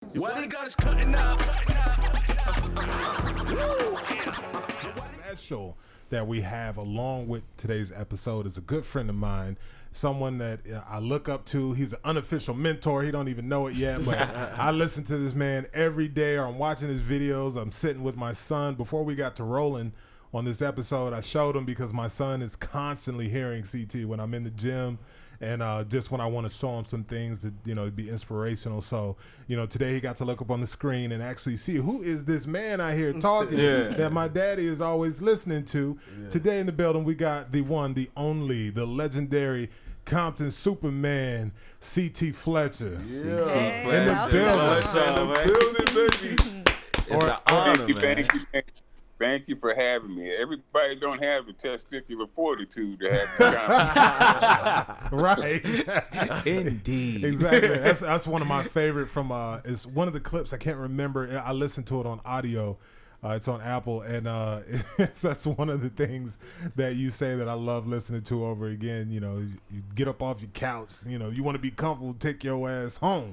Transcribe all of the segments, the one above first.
What they got is cutting up. Special that we have along with today's episode is a good friend of mine, someone that I look up to. He's an unofficial mentor. He don't even know it yet, but I listen to this man every day, or I'm watching his videos. I'm sitting with my son. Before we got to rolling on this episode, I showed him because my son is constantly hearing CT when I'm in the gym. And just when I want to show him some things that, to be inspirational. So, today he got to look up on the screen and actually see who is this man out here talking that my daddy is always listening to. Yeah. Today in the building, we got the one, the only, the legendary Compton Superman, CT Fletcher. Yeah. Hey. In the building. Baby. It's an honor, man. Thank you. Thank you for having me. Everybody don't have the testicular fortitude to have me. Right. Indeed. Exactly. That's one of my favorite from it's one of the clips. I can't remember. I listened to it on audio. It's on Apple, and that's one of the things that you say that I love listening to over again. You get up off your couch. You want to be comfortable, take your ass home.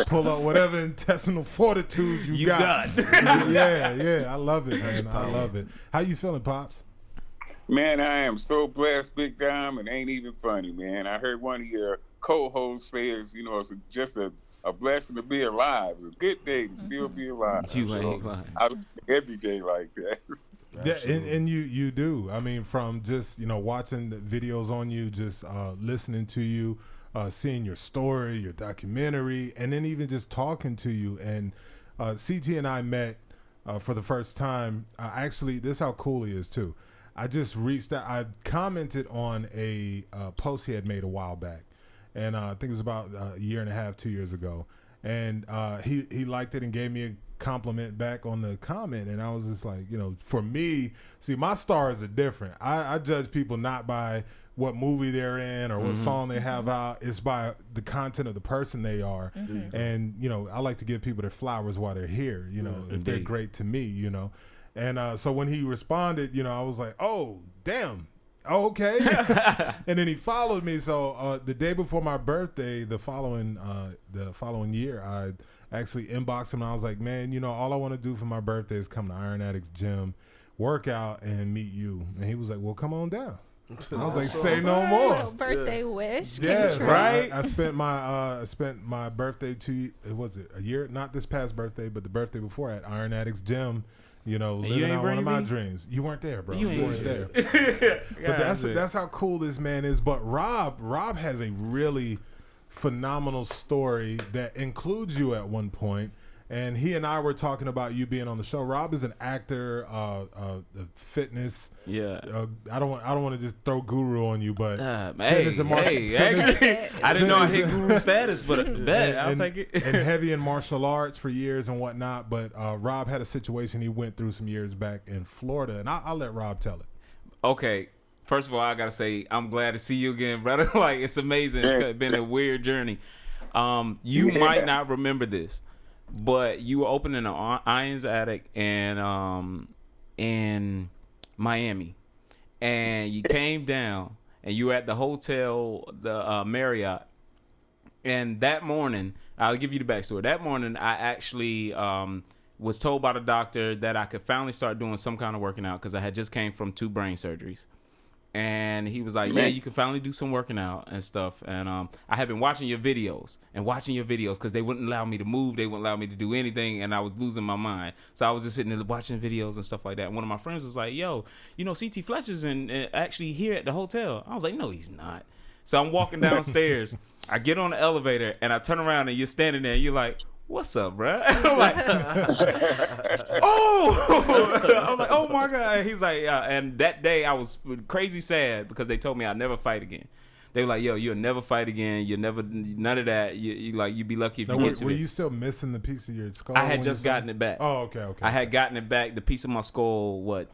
Pull up whatever intestinal fortitude you got. Yeah. I love it, man. I love it. How you feeling, Pops? Man, I am so blessed, big time, and ain't even funny, man. I heard one of your co-hosts say, it's just a blessing to be alive. It's a good day to still be alive. You ain't lying. I every day like that. Yeah, and you do. I mean, from just watching the videos on you, just listening to you, seeing your story, your documentary, and then even just talking to you. And CT and I met for the first time. Actually, this is how cool he is too. I just reached out. I commented on a post he had made a while back. And I think it was about a year and a half, 2 years ago. And he liked it and gave me a compliment back on the comment. And I was just like, for me, see, my stars are different. I judge people not by what movie they're in or what song they have out. It's by the content of the person they are. Mm-hmm. And, I like to give people their flowers while they're here, if they're great to me, And so when he responded, I was like, oh, damn. Oh, okay. And then he followed me. So the day before my birthday, the following year, I actually inboxed him and I was like, man, all I want to do for my birthday is come to Iron Addicts gym, work out, and meet you. And he was like, well, come on down. I was like, say no more. Little birthday wish. Yeah, so right. I spent my birthday a year, not this past birthday, but the birthday before at Iron Addicts gym. Living out one of my dreams. You weren't there, bro. You weren't there. But that's how cool this man is. But Rob has a really phenomenal story that includes you at one point. And he and I were talking about you being on the show. Rob is an actor, fitness. Yeah. I don't want to just throw guru on you, but fitness and martial. Actually, I didn't know I hit guru status, but I'll take it. And heavy in martial arts for years and whatnot. But Rob had a situation he went through some years back in Florida, and I'll let Rob tell it. Okay. First of all, I gotta say I'm glad to see you again, brother. Like, it's amazing. It's been a weird journey. You might not remember this, but you were opening an Irons Attic in Miami, and you came down and you were at the hotel, the Marriott. And that morning, I'll give you the backstory. That morning, I actually was told by the doctor that I could finally start doing some kind of working out because I had just came from 2 brain surgeries. And he was like, yeah, you can finally do some working out and stuff. And I had been watching your videos because they wouldn't allow me to move. They wouldn't allow me to do anything. And I was losing my mind. So I was just sitting there watching videos and stuff like that. And one of my friends was like, yo, CT Fletcher's actually here at the hotel. I was like, no, he's not. So I'm walking downstairs. I get on the elevator and I turn around and you're standing there. And you're like, what's up, bro? I'm like, oh my God. He's like, and that day I was crazy sad because they told me I'd never fight again. They were like, yo, you'll never fight again. You'll never, none of that. You'd be lucky if you get to it. Were you still missing the piece of your skull? I had just gotten it back. Oh, okay. I had gotten it back, the piece of my skull,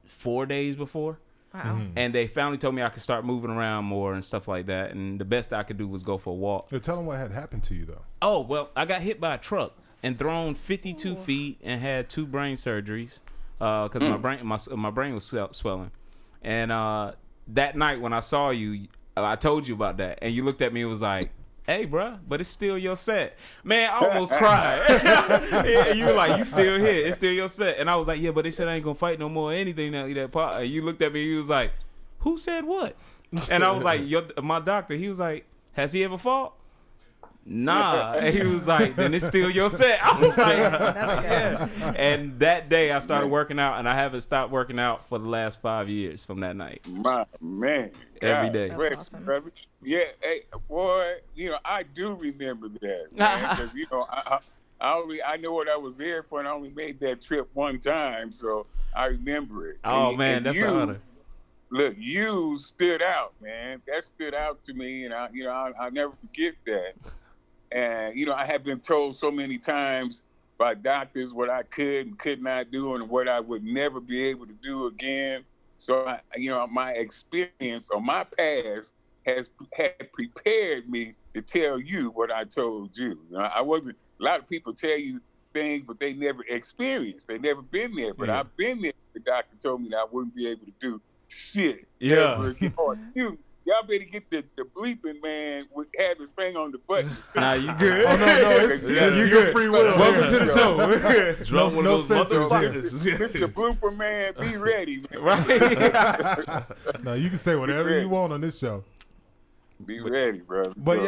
4 days before? Wow. Mm-hmm. And they finally told me I could start moving around more and stuff like that. And the best I could do was go for a walk. So tell them what had happened to you, though. Oh, well, I got hit by a truck and thrown 52 feet and had 2 brain surgeries because my brain was swelling. And that night when I saw you, I told you about that. And you looked at me and was like, hey, bro, but it's still your set. Man, I almost cried. Yeah, you were like, you still here. It's still your set. And I was like, yeah, but they said I ain't going to fight no more or anything. That part. And you looked at me, you was like, who said what? And I was like, my doctor, he was like, has he ever fought? Nah. And he was like, then it's still your set. I was like, yeah. And that day I started working out, and I haven't stopped working out for the last 5 years from that night. My man. Every day. That's awesome. Brother. Yeah, hey, boy, I do remember that, man, because, I know what I was there for, and I only made that trip one time, so I remember it. Oh, man, that's an honor. Look, you stood out, man. That stood out to me, and I'll never forget that. And, I have been told so many times by doctors what I could and could not do and what I would never be able to do again. So, my experience or my past had prepared me to tell you what I told you. A lot of people tell you things, but they never experienced. They never been there. But I've been there. The doctor told me that I wouldn't be able to do shit. Yeah. Y'all better get the bleeping man with have his finger on the button. Nah, you good? Oh, no, you good. Free will. Welcome to the show. Drop one of those censors here. Mr. Blooper Man, be ready, man. Right? No, you can say whatever you want on this show. Be ready, bro. But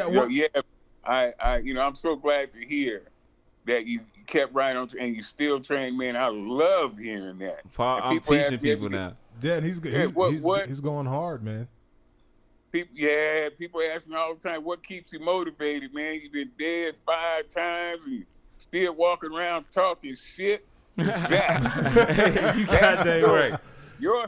I'm so glad to hear that you kept right on and you still train, man. I love hearing that. I'm teaching people now. Yeah, and he's going hard, man. People ask me all the time, what keeps you motivated, man? You've been dead 5 times and you still walking around talking shit. You got that right. Your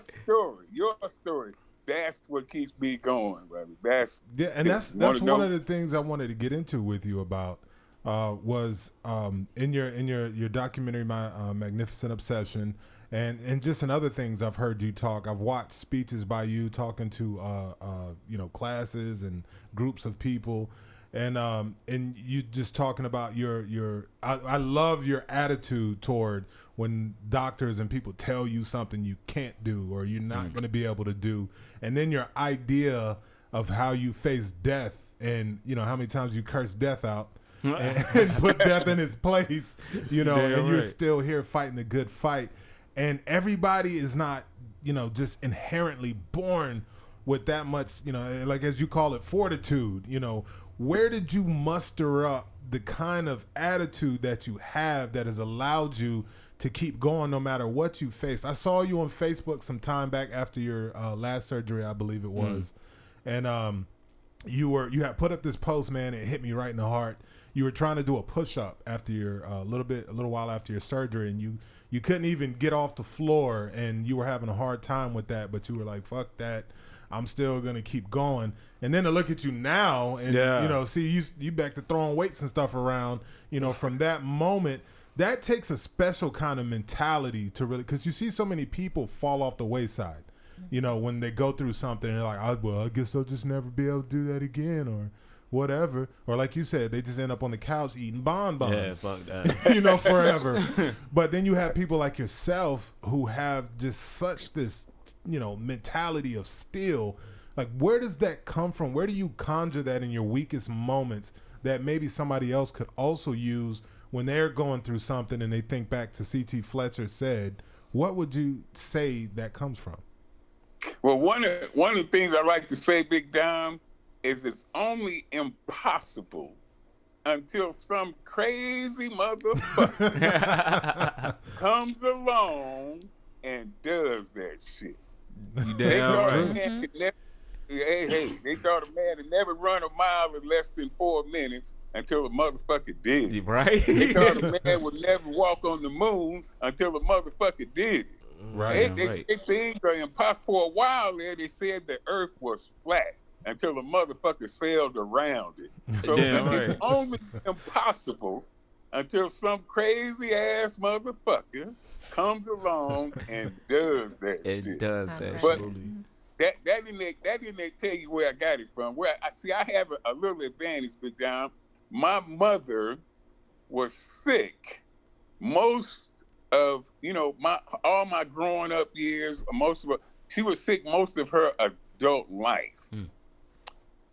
story. That's what keeps me going, brother. That's one of the things I wanted to get into with you about was in your documentary, My Magnificent Obsession. And just in other things I've heard you talk, I've watched speeches by you talking to classes and groups of people, and you just talking about I love your attitude toward when doctors and people tell you something you can't do or you're not going to be able to do, and then your idea of how you face death and how many times you curse death out and put death in its place, and you're still here fighting the good fight. And everybody is not, just inherently born with that much, like as you call it, fortitude. Where did you muster up the kind of attitude that you have that has allowed you to keep going no matter what you face? I saw you on Facebook some time back after your last surgery, I believe it was. And you had put up this post, man. It hit me right in the heart. You were trying to do a push-up after your a little while after your surgery, and you couldn't even get off the floor, and you were having a hard time with that, but you were like, fuck that, I'm still going to keep going. And then to look at you now and, see you back to throwing weights and stuff around, from that moment, that takes a special kind of mentality to really, because you see so many people fall off the wayside, when they go through something, and they're like, I guess I'll just never be able to do that again, or whatever, or like you said, they just end up on the couch eating bonbons. Yeah, fuck that. Forever. But then you have people like yourself who have just such this, mentality of steel. Like, where does that come from? Where do you conjure that in your weakest moments that maybe somebody else could also use when they're going through something and they think back to C.T. Fletcher said? What would you say that comes from? Well, one of the things I like to say, Big Dom, is it's only impossible until some crazy motherfucker comes along and does that shit. They thought a man could never, they thought a man could never run a mile in less than 4 minutes until a motherfucker did. Right? They thought a man would never walk on the moon until a motherfucker did it. Right. They said things are impossible. For a while there, they said the earth was flat until the motherfucker sailed around it. So it's only impossible until some crazy ass motherfucker comes along and does that shit. It does that. But that didn't tell you where I got it from. Where I have a little advantage, Big Dom. My mother was sick most of all my growing up years. She was sick most of her adult life.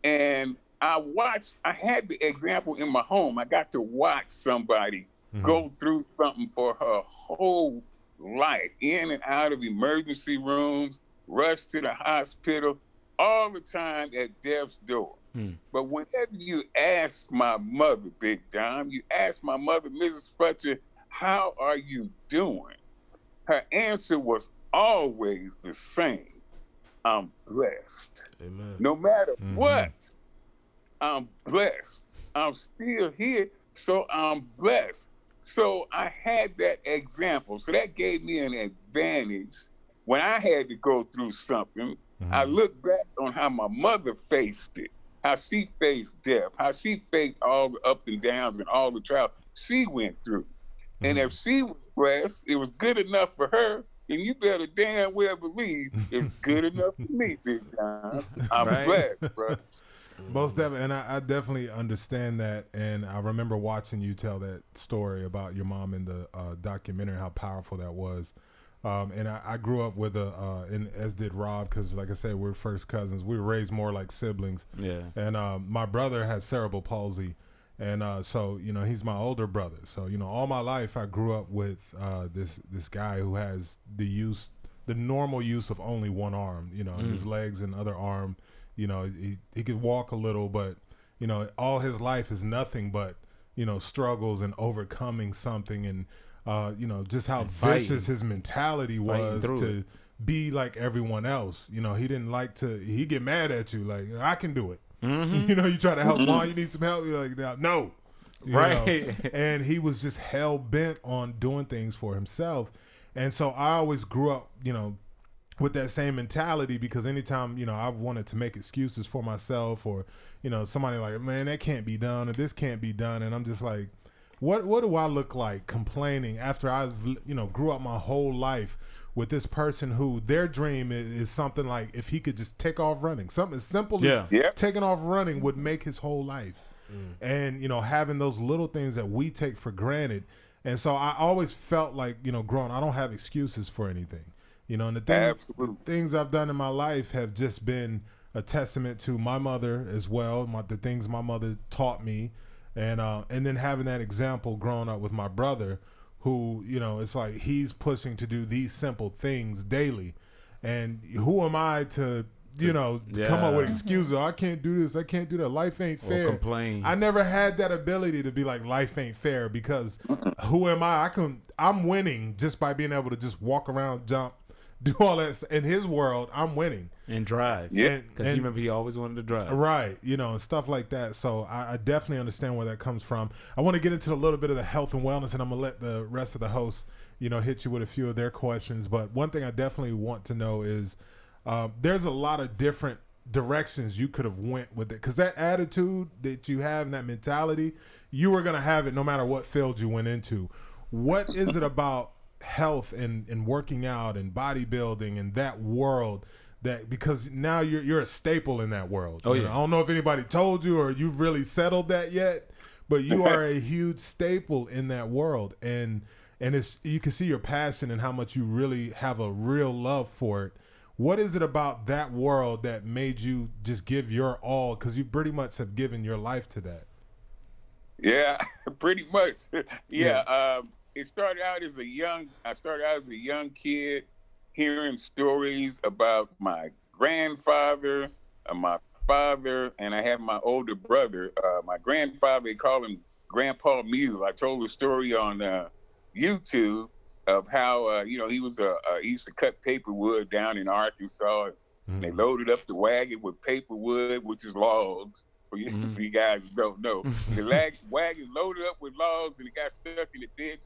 And I had the example in my home. I got to watch somebody go through something for her whole life, in and out of emergency rooms, rush to the hospital, all the time at death's door. But whenever you ask my mother, Big Dom, you ask my mother, Mrs. Fletcher, how are you doing? Her answer was always the same. I'm blessed. Amen. No matter what, I'm blessed. I'm still here, so I'm blessed. So I had that example. So that gave me an advantage when I had to go through something. I look back on how my mother faced it, how she faced death, how she faced all the ups and downs and all the trials she went through. And if she was blessed, it was good enough for her, and you better damn well believe it's good enough for me, Big Time. I'm blessed, bro. Most definitely, and I definitely understand that. And I remember watching you tell that story about your mom in the documentary, how powerful that was. And I grew up with and as did Rob, because like I said, we're first cousins. We were raised more like siblings. Yeah. And my brother has cerebral palsy, and so he's my older brother. So all my life I grew up with this guy who has the normal use of only one arm. His legs and other arm. He could walk a little, but all his life is nothing but struggles and overcoming something, and just how vicious his mentality was to be like everyone else. He didn't like to. He get mad at you like, I can do it. You try to help Mom, you need some help. You're like, no, right. And he was just hell bent on doing things for himself, and so I always grew up, with that same mentality, because anytime, I wanted to make excuses for myself, or, somebody like, man, that can't be done, or this can't be done. And I'm just like, what do I look like complaining after I, grew up my whole life with this person who their dream is something like, if he could just take off running, something as simple as taking off running would make his whole life. And, having those little things that we take for granted. And so I always felt like, growing, I don't have excuses for anything. And the things I've done in my life have just been a testament to my mother as well, the things my mother taught me, and then having that example growing up with my brother, who it's like he's pushing to do these simple things daily, and who am I to come up with excuses? I can't do this, I can't do that. Life ain't fair. Or complain. I never had that ability to be like, life ain't fair, because who am I? I'm winning just by being able to just walk around, jump, do all that. In his world, I'm winning. And drive. Yeah. Because you remember he always wanted to drive. Right. And stuff like that. So I definitely understand where that comes from. I want to get into a little bit of the health and wellness, and I'm going to let the rest of the hosts, hit you with a few of their questions. But one thing I definitely want to know is there's a lot of different directions you could have went with it. Because that attitude that you have and that mentality, you were going to have it no matter what field you went into. What is it about health and working out and bodybuilding and that world that, because now you're a staple in that world? I don't know if anybody told you or you've really settled that yet, but you are a huge staple in that world, and it's, you can see your passion and how much you really have a real love for it. What is it about that world that made you just give your all, because you pretty much have given your life to that? Yeah, pretty much. It started out as a young kid, hearing stories about my grandfather, my father, and I have my older brother. My grandfather, they call him Grandpa Mule. I told a story on YouTube of how he used to cut paper wood down in Arkansas. And they loaded up the wagon with paper wood, which is logs. For you guys who don't know, the wagon loaded up with logs, and it got stuck in the ditch.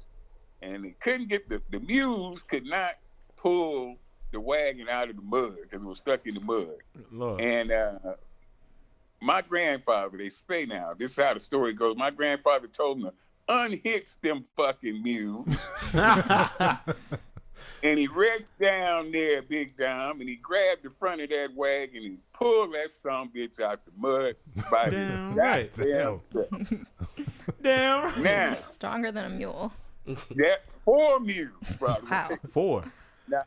And they couldn't get the mules could not pull the wagon out of the mud because it was stuck in the mud. Lord. And my grandfather, they say now, this is how the story goes. My grandfather told me, unhitch them fucking mules. And he reached down there, Big Dom, and he grabbed the front of that wagon and he pulled that sumbitch out the mud. By Damn right. Damn right. Now, stronger than a mule. Yeah, 4 mules, probably. Wow. 4. Now,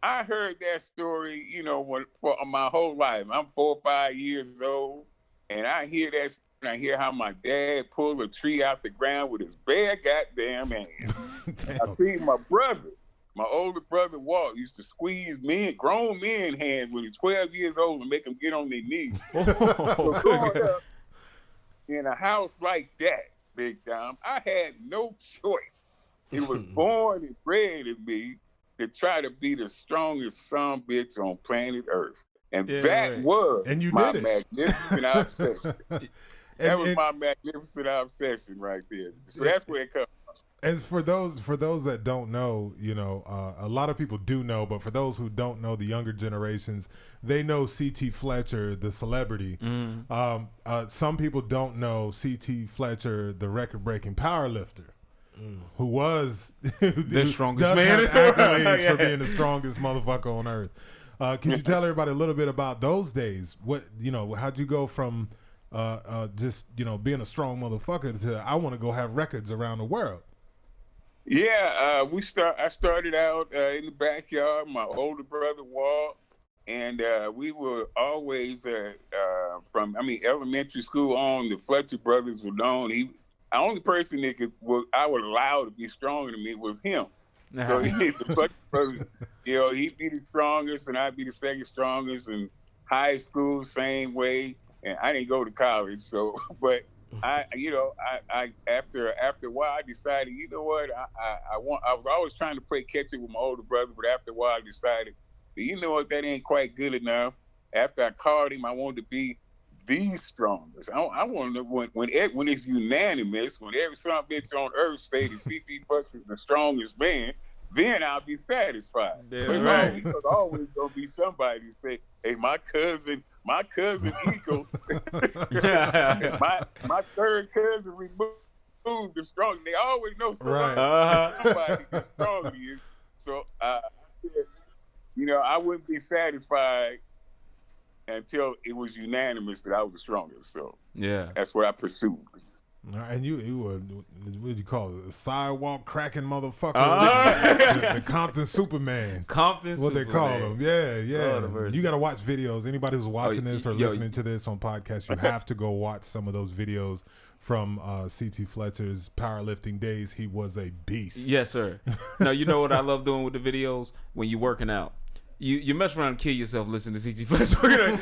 I heard that story, for my whole life. I'm 4 or 5 years old, And I hear that, and I hear how my dad pulled a tree out the ground with his bare goddamn hands. I see my brother, my older brother Walt, used to squeeze grown men hands when he's 12 years old and make them get on their knees. So growing up in a house like that, Big Dom, I had no choice. It was born and bred in me to try to be the strongest son bitch on planet Earth. And was my magnificent obsession. That was my magnificent obsession right there. So that's where it comes from. And for those that don't know, you know, a lot of people do know, but for those who don't know, the younger generations, they know C.T. Fletcher, the celebrity. Some people don't know C.T. Fletcher, the record-breaking powerlifter, who was the strongest man. Have accolades for being the strongest motherfucker on earth. Can you tell everybody a little bit about those days? What, you know, how'd you go from just, you know, being a strong motherfucker to I want to go have records around the world? Yeah, I started out in the backyard, my older brother Walt, and we were always from elementary school on. The Fletcher brothers were known. The only person that I would allow to be stronger than me was him. So the Fletcher brothers, you know, he'd be the strongest, and I'd be the second strongest. In high school, same way. And I didn't go to college, so but. After a while, I decided, you know what, I was always trying to play catch up with my older brother, but after a while, I decided, you know what, that ain't quite good enough. After I called him, I wanted to be the strongest. I wanted to, when it's unanimous, when every son of a bitch on earth say that C.T. Fletcher is the strongest man, then I'll be satisfied. Yeah, but right. There's always gonna be somebody who say, hey, my cousin Eagle, my third cousin removed the strong. They always know somebody that's stronger than you. So, you know, I wouldn't be satisfied until it was unanimous that I was the strongest. So that's what I pursued. And you were, what did you call it? A sidewalk cracking motherfucker. The Compton Superman. What they call him. Yeah. You got to watch videos. Anybody who's watching this or listening to this on podcast, you have to go watch some of those videos from C.T. Fletcher's powerlifting days. He was a beast. Yes, sir. Now, you know what I love doing with the videos? When you're working out. You mess around and kill yourself listening to C.T. Fletcher.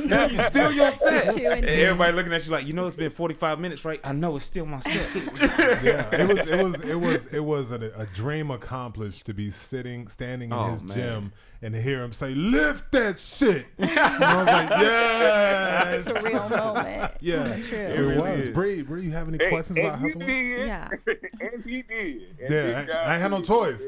Now you still your set. And everybody looking at you like, you know, it's been 45 minutes, right? I know it's still my set. Yeah, it was a dream accomplished to be standing in his gym and to hear him say, "Lift that shit." And I was like, yes. It's a real moment. Yeah, true. It was. Bree, you have any questions about how to Yeah. And he did. I had no choice.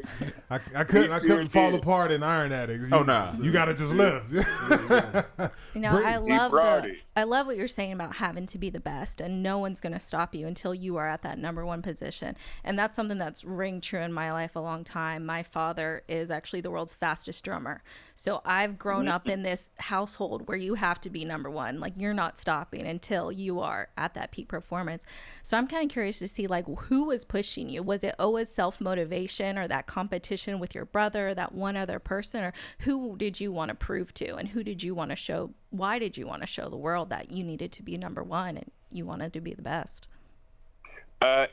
I couldn't fall apart in Iron Addicts. You gotta just live. You know, I love what you're saying about having to be the best, and no one's gonna stop you until you are at that number one position. And that's something that's ring true in my life a long time. My father is actually the world's fastest drummer. So I've grown up in this household where you have to be number one. Like, you're not stopping until you are at that peak performance. So I'm kind of curious to see, like, who was pushing you? Was it always self-motivation or that competition with your brother, that one other person? Or who did you want to prove to? And who did you want to show? Why did you want to show the world that you needed to be number one and you wanted to be the best?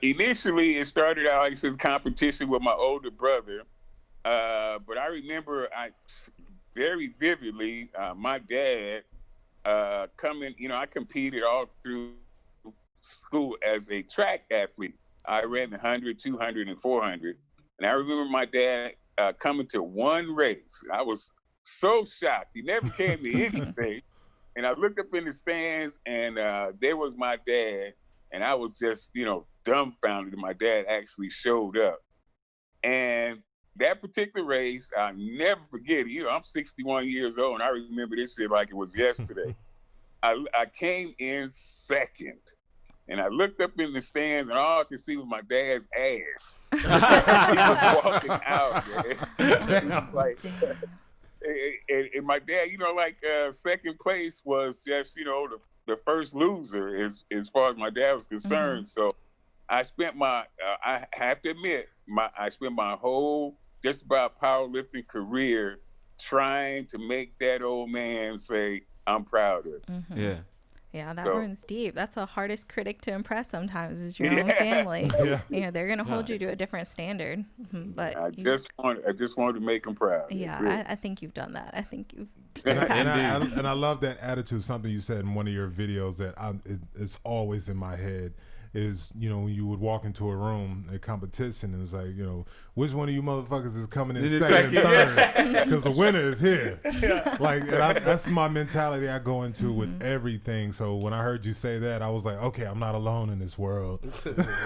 Initially, it started out, like I said, competition with my older brother. But I remember very vividly my dad coming, you know, I competed all through school as a track athlete. I ran 100, 200, and 400. And I remember my dad coming to one race. I was so shocked. He never came to anything. And I looked up in the stands, and there was my dad. And I was just, you know, dumbfounded that my dad actually showed up. And that particular race, I'll never forget it. You know, I'm 61 years old, and I remember this shit like it was yesterday. I came in second, and I looked up in the stands, and all I could see was my dad's ass. He was walking out, man. And my dad, you know, like second place was just, you know, the first loser as far as my dad was concerned. So I spent I have to admit, I spent my whole just about powerlifting career trying to make that old man say, I'm proud of it. Yeah. Yeah, that runs deep. That's the hardest critic to impress sometimes is your own family. Yeah. You know, they're going to hold you to a different standard. But I just wanted to make them proud. Yeah, I think you've done that. I think you've and I love that attitude. Something you said in one of your videos that it's always in my head is, you know, when you would walk into a room, a competition, and it's like, you know, which one of you motherfuckers is coming in second and third? Because the winner is here. Like, and that's my mentality I go into with everything. So when I heard you say that, I was like, okay, I'm not alone in this world.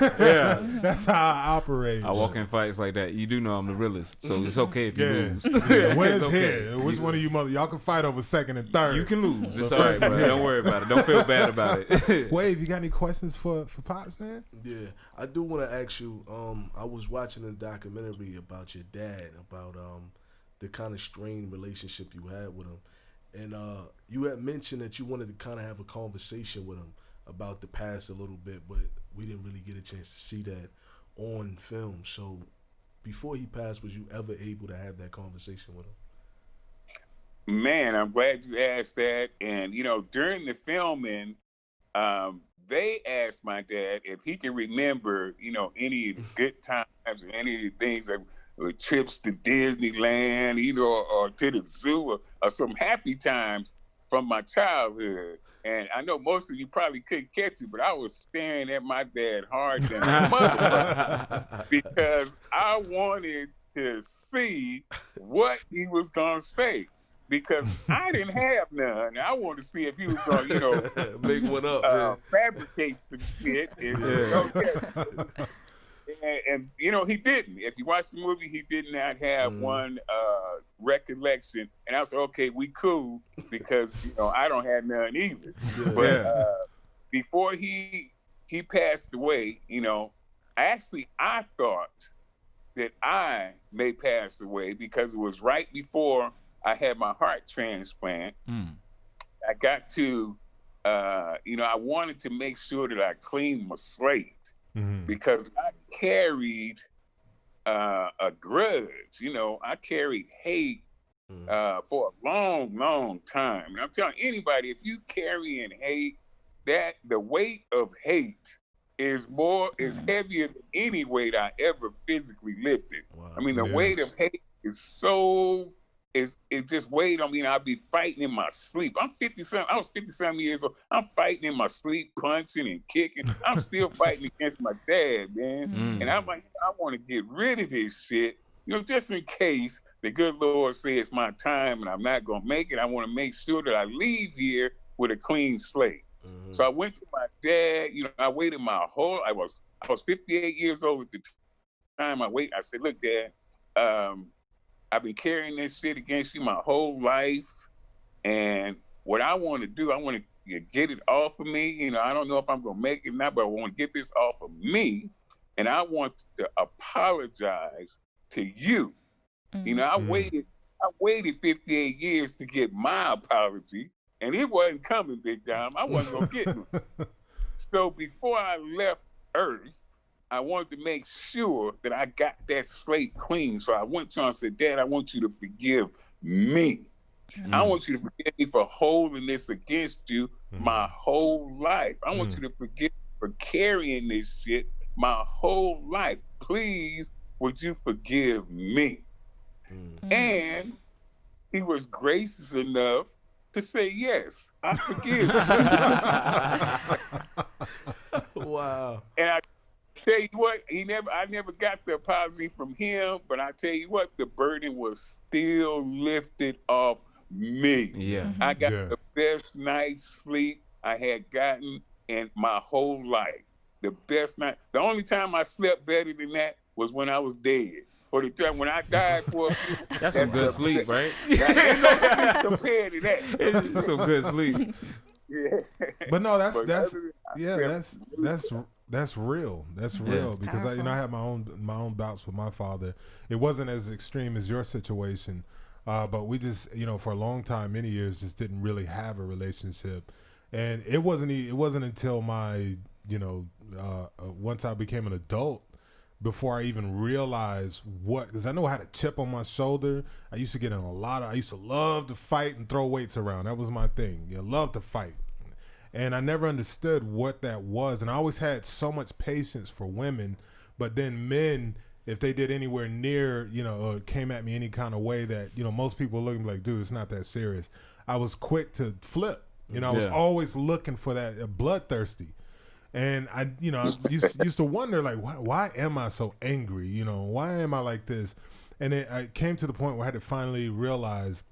Yeah. That's how I operate. I walk in fights like that. You do know I'm the realest, so it's okay if you lose. The winner's okay. here. Which one of you y'all can fight over second and third. You can lose. It's all right, bro. Don't worry about it. Don't feel bad about it. Wave, you got any questions for Pops, man? Yeah, I do want to ask you. I was watching a documentary about your dad, about the kind of strained relationship you had with him, and you had mentioned that you wanted to kind of have a conversation with him about the past a little bit, but we didn't really get a chance to see that on film. So, before he passed, was you ever able to have that conversation with him? Man, I'm glad you asked that. And you know, during the filming, they asked my dad if he can remember, you know, any good times or any of the things that were trips to Disneyland, you know, or to the zoo, or some happy times from my childhood. And I know most of you probably couldn't catch it, but I was staring at my dad hard than a motherfucker because I wanted to see what he was gonna say. Because I didn't have none. I wanted to see if he was going to, you know, big one up, fabricate some shit. And, you know, he didn't. If you watch the movie, he did not have one recollection. And I was like, okay, we cool because, you know, I don't have none either. But before he passed away, you know, I thought that I may pass away because it was right before I had my heart transplant. I got to, you know, I wanted to make sure that I cleaned my slate because I carried a grudge. You know, I carried hate for a long, long time. And I'm telling anybody, if you carrying hate, that the weight of hate is heavier than any weight I ever physically lifted. Wow. I mean, the weight of hate is so. It just weighed on me, and I'd be fighting in my sleep. I was 50-something years old. I'm fighting in my sleep, punching and kicking. I'm still fighting against my dad, man. And I'm like, I want to get rid of this shit, you know, just in case the good Lord says it's my time and I'm not going to make it. I want to make sure that I leave here with a clean slate. So I went to my dad. You know, I waited I was 58 years old at the time. I said, look, Dad, I've been carrying this shit against you my whole life. And what I want to do, I want to get it off of me. You know, I don't know if I'm going to make it or not, but I want to get this off of me. And I want to apologize to you. You know, I waited 58 years to get my apology, and it wasn't coming, big time. I wasn't going to get it. So before I left Earth, I wanted to make sure that I got that slate clean. So I went to him and said, Dad, I want you to forgive me. I want you to forgive me for holding this against you my whole life. I want you to forgive me for carrying this shit my whole life. Please, would you forgive me? And he was gracious enough to say, yes, I forgive you. Wow. And I tell you what, I never got the apology from him, but I tell you what, the burden was still lifted off me. Yeah. I got the best night's sleep I had gotten in my whole life. The best night. The only time I slept better than that was when I was dead. Or the time when I died for a few. That's some good sleep, right? Ain't no sleep compared to that. It's some good sleep. Yeah. But no, that's real. That's real because I had my own bouts with my father. It wasn't as extreme as your situation, but we just, you know, for a long time, many years, just didn't really have a relationship, and it wasn't until my, you know, once I became an adult, before I even realized because I know I had a chip on my shoulder. I used to get in I used to love to fight and throw weights around. That was my thing. You know, love to fight. And I never understood what that was. And I always had so much patience for women, but then men, if they did anywhere near, or came at me any kind of way that, most people look at me like, dude, it's not that serious. I was quick to flip. I was always looking for that, bloodthirsty. And I used to wonder, like, why am I so angry? Why am I like this? And I came to the point where I had to finally realize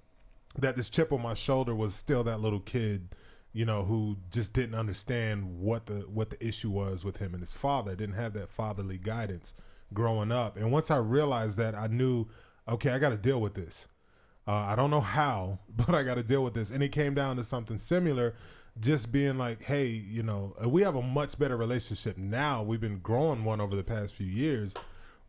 that this chip on my shoulder was still that little kid, who just didn't understand what the issue was with him and his father. Didn't have that fatherly guidance growing up. And once I realized that, I knew, okay, I got to deal with this. I don't know how, but I got to deal with this. And it came down to something similar, just being like, hey, we have a much better relationship now. We've been growing one over the past few years,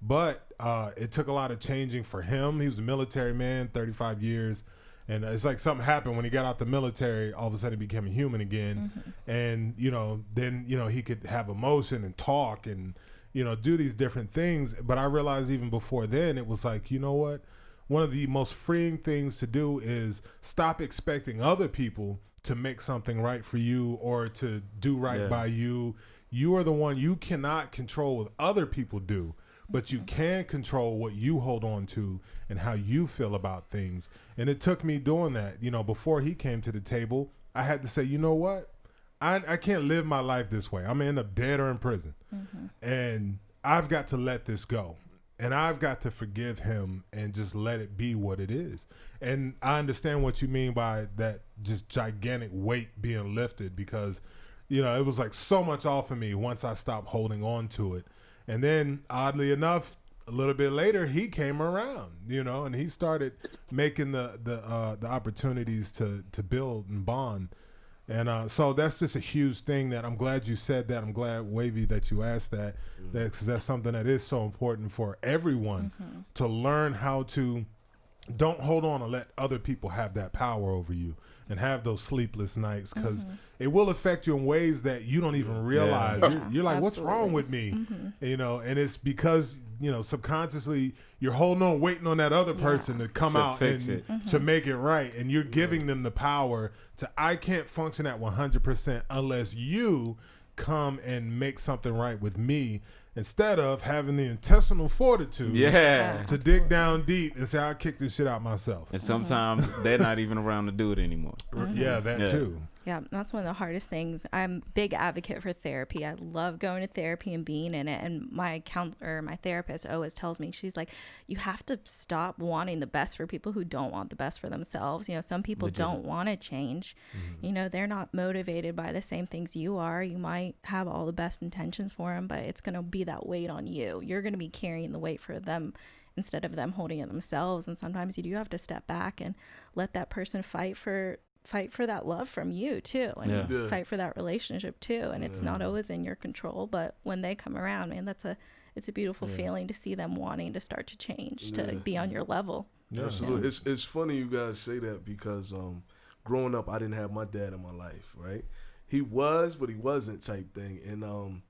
but it took a lot of changing for him. He was a military man, 35 years. And it's like something happened when he got out the military. All of a sudden, he became a human again. And, then, he could have emotion and talk and, do these different things. But I realized even before then, it was like, you know what? One of the most freeing things to do is stop expecting other people to make something right for you or to do right by you. You are the one. You cannot control what other people do, but you can control what you hold on to and how you feel about things. And it took me doing that. Before he came to the table, I had to say, you know what? I can't live my life this way. I'm going to end up dead or in prison. And I've got to let this go. And I've got to forgive him and just let it be what it is. And I understand what you mean by that just gigantic weight being lifted because, it was like so much off of me once I stopped holding on to it. And then, oddly enough, a little bit later, he came around, and he started making the opportunities to build and bond. And so that's just a huge thing that I'm glad you said that. I'm glad, Wavyy, that you asked that, because that's something that is so important for everyone to learn how to don't hold on and let other people have that power over you and have those sleepless nights, because it will affect you in ways that you don't even realize. You're like, what's wrong with me? And it's because, subconsciously you're holding on, waiting on that other person to come out and to make it right. And you're giving them the power to, I can't function at 100% unless you come and make something right with me, instead of having the intestinal fortitude to dig down deep and say, I'll kick this shit out myself. And sometimes they're not even around to do it anymore. Yeah, that too. Yeah, that's one of the hardest things. I'm a big advocate for therapy. I love going to therapy and being in it. And my therapist always tells me, she's like, you have to stop wanting the best for people who don't want the best for themselves. Some people don't want to change. They're not motivated by the same things you are. You might have all the best intentions for them, but it's going to be that weight on you. You're going to be carrying the weight for them instead of them holding it themselves. And sometimes you do have to step back and let that person fight for that love from you too, and fight for that relationship too. And it's not always in your control, but when they come around, man, it's a beautiful feeling to see them wanting to start to change, to be on your level. Absolutely. It's funny you guys say that, because growing up, I didn't have my dad in my life, right? He was, but he wasn't type thing. And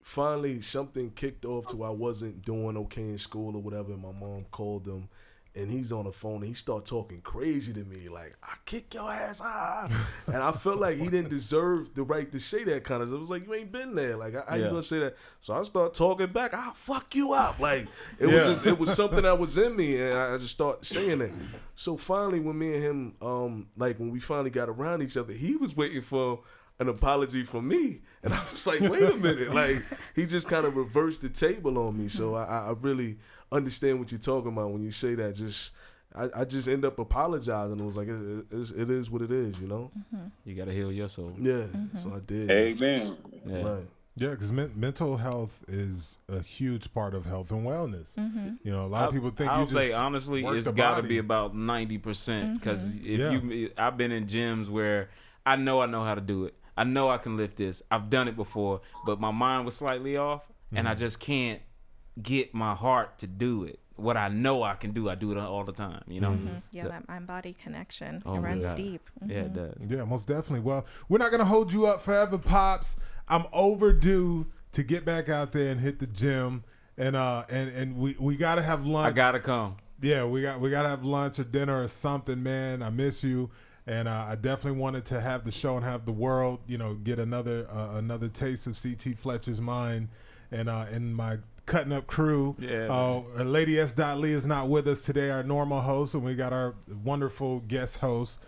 finally something kicked off to where I wasn't doing okay in school or whatever, and my mom called him. And he's on the phone and he started talking crazy to me, like, I kick your ass, And I felt like he didn't deserve the right to say that kind of stuff. It was like, you ain't been there. Like, how you gonna say that? So I started talking back, I'll fuck you up. Like, it was something that was in me, and I just started saying it. So finally, when me and him, when we finally got around each other, he was waiting for an apology from me. And I was like, wait a minute. Like, he just kind of reversed the table on me. So I really understand what you're talking about when you say that. I just end up apologizing. It was like, it is what it is, You got to heal your soul. Yeah, so I did. Amen. Yeah. Right. Yeah, because mental health is a huge part of health and wellness. A lot of people think I'll say honestly, it's got to be about 90%, because I've been in gyms where I know how to do it. I know I can lift this. I've done it before, but my mind was slightly off, and I just can't get my heart to do it. What I know I can do, I do it all the time, Yeah, that mind-body connection, it runs deep. Yeah, it does. Yeah, most definitely. Well, we're not going to hold you up forever, Pops. I'm overdue to get back out there and hit the gym, and we got to have lunch. I got to come. Yeah, we got to have lunch or dinner or something, man. I miss you. And I definitely wanted to have the show and have the world, get another taste of CT Fletcher's mind. And in my Cuttin Up crew, Lady SDOT Lee is not with us today, our normal host, and we got our wonderful guest host,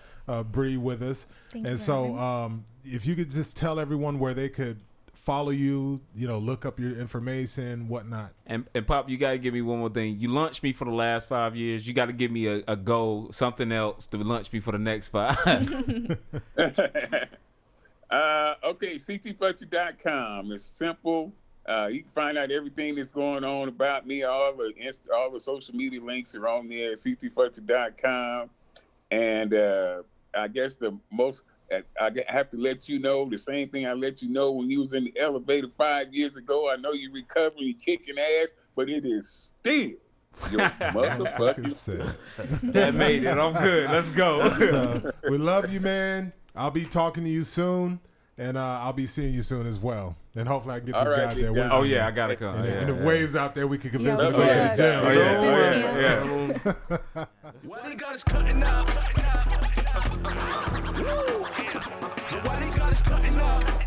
Bree, with us. And so if you could just tell everyone where they could follow you, look up your information, whatnot. And Pop, you got to give me one more thing. You launched me for the last 5 years. You got to give me a goal, something else to launch me for the next 5. Okay, ctfletcher.com. It's simple. You can find out everything that's going on about me. All the social media links are on there at ctfletcher.com. And I guess I have to let you know the same thing I let you know when you was in the elevator 5 years ago. I know you're recovering, you're kicking ass, but it is still your motherfucking. That made it. I'm good. Let's go. So, we love you, man. I'll be talking to you soon, and I'll be seeing you soon as well. And hopefully I can get this guy out there with me. Oh, yeah, I got to come. And if Wave's out there, we can convince him to go to the gym. Why they got us cutting up? Why they got us cutting up?